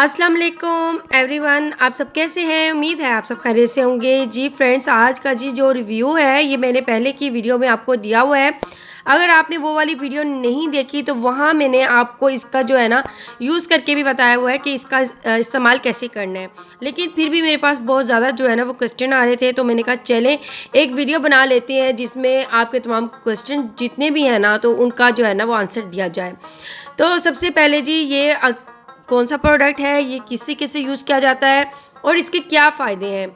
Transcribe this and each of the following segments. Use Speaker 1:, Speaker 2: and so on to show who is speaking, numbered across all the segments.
Speaker 1: अस्सलाम वालेकुम एवरीवन, आप सब कैसे हैं। उम्मीद है आप सब खैरियत से होंगे। जी फ्रेंड्स, आज का जो रिव्यू है ये मैंने पहले की वीडियो में आपको दिया हुआ है। अगर आपने वो वाली वीडियो नहीं देखी तो वहाँ मैंने आपको इसका जो है ना यूज़ करके भी बताया हुआ है कि इसका इस्तेमाल कैसे करना है। लेकिन फिर भी मेरे पास बहुत ज़्यादा जो है ना वो क्वेश्चन आ रहे थे, तो मैंने कहा चलें एक वीडियो बना लेते हैं जिसमें आपके तमाम क्वेश्चन जितने भी हैं ना तो उनका जो है ना वो आंसर दिया जाए। तो सबसे पहले जी ये कौन सा प्रोडक्ट है, ये किससे किससे यूज़ किया जाता है और इसके क्या फ़ायदे हैं।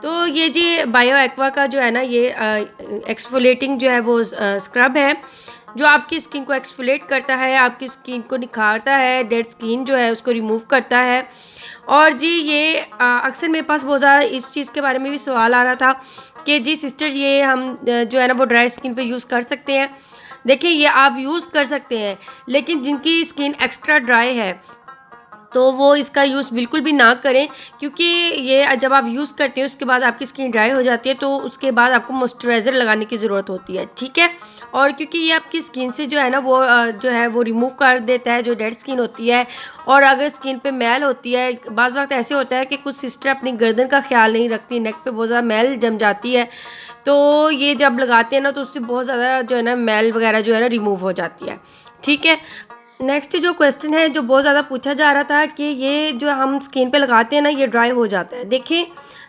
Speaker 1: तो ये जी बायो एक्वा का जो है ना ये एक्सफोलेटिंग जो है वो स्क्रब है जो आपकी स्किन को एक्सफोलेट करता है, आपकी स्किन को निखारता है, डेड स्किन जो है उसको रिमूव करता है। और जी ये अक्सर मेरे पास बहुत ज़्यादा इस चीज़ के बारे में भी सवाल आ रहा था कि जी सिस्टर ये हम जो है ना वो ड्राई स्किन पे यूज़ कर सकते हैं। देखिए ये आप यूज़ कर सकते हैं, लेकिन जिनकी स्किन एक्स्ट्रा ड्राई है तो वो इसका यूज़ बिल्कुल भी ना करें, क्योंकि ये जब आप यूज़ करते हैं उसके बाद आपकी स्किन ड्राई हो जाती है तो उसके बाद आपको मॉइस्चराइज़र लगाने की ज़रूरत होती है, ठीक है। और क्योंकि ये आपकी स्किन से जो है ना वो जो है वो रिमूव कर देता है जो डेड स्किन होती है। और अगर स्किन पे मैल होती है, बाज़ वक्त ऐसे होता है कि कुछ सिस्टर अपनी गर्दन का ख्याल नहीं रखती, नेक पे बहुत ज़्यादा मैल जम जाती है, तो ये जब लगाते हैं ना तो उससे बहुत ज़्यादा जो है ना मैल वगैरह जो है ना रिमूव हो जाती है, ठीक है। नेक्स्ट जो क्वेश्चन है जो बहुत ज़्यादा पूछा जा रहा था कि ये जो हम स्किन पे लगाते हैं ना ये ड्राई हो जाता है। देखिए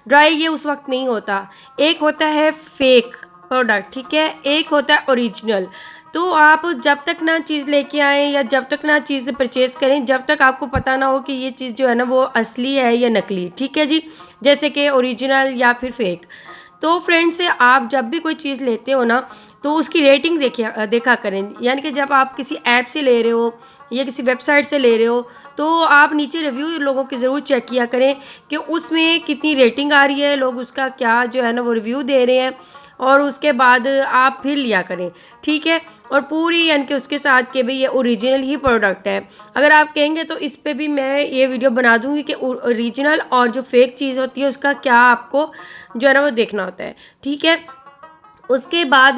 Speaker 1: ड्राई ये उस वक्त नहीं होता, एक होता है फेक प्रोडक्ट, ठीक है, एक होता है ओरिजिनल। तो आप जब तक ना चीज़ लेके आएँ या जब तक ना चीज़ परचेज़ करें, जब तक आपको पता ना हो कि ये चीज़ जो है ना वो असली है या नकली, ठीक है जी, जैसे कि ओरिजिनल या फिर फेक। तो फ्रेंड्स आप जब भी कोई चीज़ लेते हो ना तो उसकी रेटिंग देखा करें, यानी कि जब आप किसी ऐप से ले रहे हो या किसी वेबसाइट से ले रहे हो तो आप नीचे रिव्यू लोगों की ज़रूर चेक किया करें कि उसमें कितनी रेटिंग आ रही है, लोग उसका क्या जो है ना वो रिव्यू दे रहे हैं, और उसके बाद आप फिर लिया करें, ठीक है। और पूरी यानी कि उसके साथ के भाई ये ओरिजिनल ही प्रोडक्ट है। अगर आप कहेंगे तो इस पे भी मैं ये वीडियो बना दूँगी कि ओरिजिनल और जो फेक चीज़ होती है उसका क्या आपको जो है ना वो देखना होता है, ठीक है। उसके बाद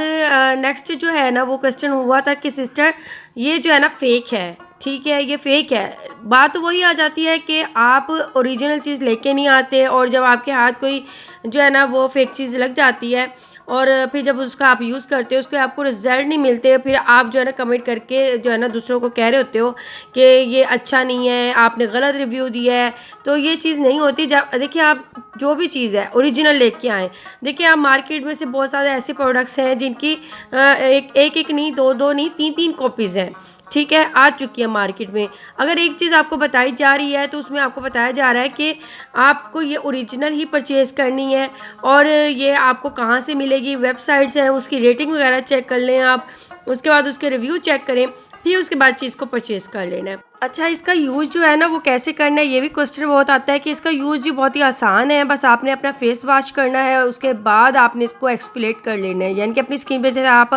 Speaker 1: नेक्स्ट जो है ना वो क्वेश्चन हुआ था कि सिस्टर ये जो है ना फेक है, ठीक है, ये फेक है। बात तो वही आ जाती है कि आप ओरिजिनल चीज़ लेके नहीं आते और जब आपके हाथ कोई जो है ना वो फेक चीज़ लग जाती है और फिर जब उसका आप यूज़ करते हो उसके आपको रिज़ल्ट नहीं मिलते, फिर आप जो है ना कमेंट करके जो है ना दूसरों को कह रहे होते हो कि ये अच्छा नहीं है, आपने गलत रिव्यू दिया है। तो ये चीज़ नहीं होती। जब देखिए आप जो भी चीज़ है ओरिजिनल लेके आएँ। देखिए आप मार्केट में से बहुत सारे ऐसे प्रोडक्ट्स हैं जिनकी एक नहीं, दो दो नहीं, तीन तीन कॉपीज़ हैं, ठीक है, आ चुकी है मार्केट में। अगर एक चीज़ आपको बताई जा रही है तो उसमें आपको बताया जा रहा है कि आपको ये ओरिजिनल ही परचेज़ करनी है और ये आपको कहाँ से मिलेगी, वेबसाइट्स हैं उसकी रेटिंग वगैरह चेक कर लें आप, उसके बाद उसके रिव्यू चेक करें, फिर उसके बाद चीज़ को परचेज़ कर लेना है। अच्छा, इसका यूज़ जो है ना वो कैसे करना है ये भी क्वेश्चन बहुत आता है कि इसका यूज़ जी बहुत ही आसान है। बस आपने अपना फेस वॉश करना है, उसके बाद आपने इसको एक्सफोलिएट कर लेना है, यानी कि अपनी स्किन पे जैसे आप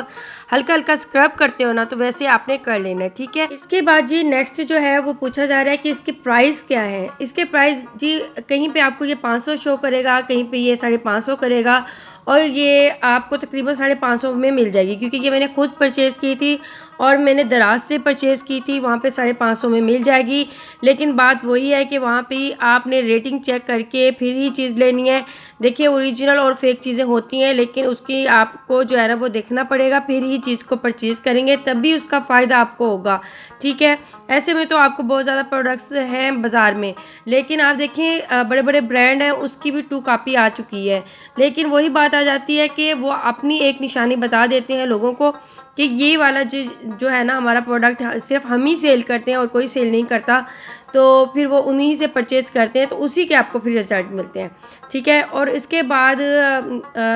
Speaker 1: हल्का हल्का स्क्रब करते हो ना तो वैसे आपने कर लेना है, ठीक है। इसके बाद जी नेक्स्ट जो है वो पूछा जा रहा है कि इसके प्राइस क्या है। इसके प्राइस जी कहीं पे आपको ये 500 शो करेगा, कहीं पे ये 550 करेगा, और ये आपको तकरीबन 550 में मिल जाएगी, क्योंकि ये मैंने खुद परचेज़ की थी और मैंने दराज से परचेज़ की थी, वहाँ पे 550 में मिल जाएगी। लेकिन बात वही है कि वहाँ पे आपने रेटिंग चेक करके फिर ही चीज़ लेनी है। देखिए ओरिजिनल और फेक चीज़ें होती हैं, लेकिन उसकी आपको जो है ना वो देखना पड़ेगा, फिर ही चीज़ को परचेज़ करेंगे तभी उसका फ़ायदा आपको होगा, ठीक है। ऐसे में तो आपको बहुत ज़्यादा प्रोडक्ट्स हैं बाज़ार में, लेकिन आप देखें बड़े बड़े ब्रांड हैं उसकी भी 2 कॉपी आ चुकी है, लेकिन वही बात आ जाती है कि वो अपनी एक निशानी बता देते हैं लोगों को कि ये वाला जो है ना हमारा प्रोडक्ट सिर्फ हम ही सेल करते हैं और कोई सेल नहीं करता, तो फिर वो उन्हीं से परचेज़ करते हैं, तो उसी के आपको फिर रिज़ल्ट मिलते हैं, ठीक है। और इसके बाद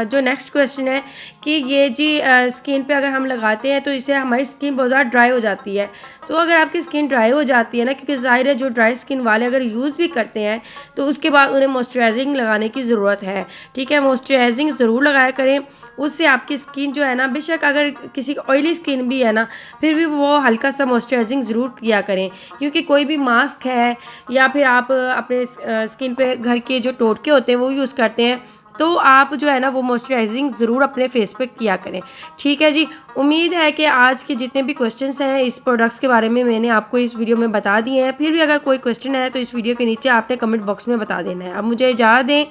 Speaker 1: जो नेक्स्ट क्वेश्चन है कि ये जी स्किन पे अगर हम लगाते हैं तो इससे हमारी स्किन बहुत ज़्यादा ड्राई हो जाती है। तो अगर आपकी स्किन ड्राई हो जाती है ना, क्योंकि ज़ाहिर है जो ड्राई स्किन वाले अगर यूज़ भी करते हैं तो उसके बाद उन्हें मॉइस्चराइजिंग लगाने की ज़रूरत है, ठीक है। मॉइस्चराइजिंग ज़रूर लगाया करें, उससे आपकी स्किन जो है ना, बेशक अगर किसी की ऑयली स्किन भी है ना फिर भी वो हल्का सा मॉइस्चराइजिंग ज़रूर किया करें, क्योंकि कोई भी मास्क है या फिर आप अपने स्किन पे घर के जो टोटके होते हैं वो यूज़ करते हैं तो आप जो है ना वो मॉइस्चराइजिंग ज़रूर अपने फेस पे किया करें। ठीक है जी, उम्मीद है कि आज के जितने भी क्वेश्चंस हैं इस प्रोडक्ट्स के बारे में मैंने आपको इस वीडियो में बता दिए हैं। फिर भी अगर कोई क्वेश्चन है तो इस वीडियो के नीचे आपने कमेंट बॉक्स में बता देना है। अब मुझे इजाज़त दें।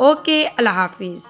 Speaker 1: ओके, अल्लाह हाफिज़।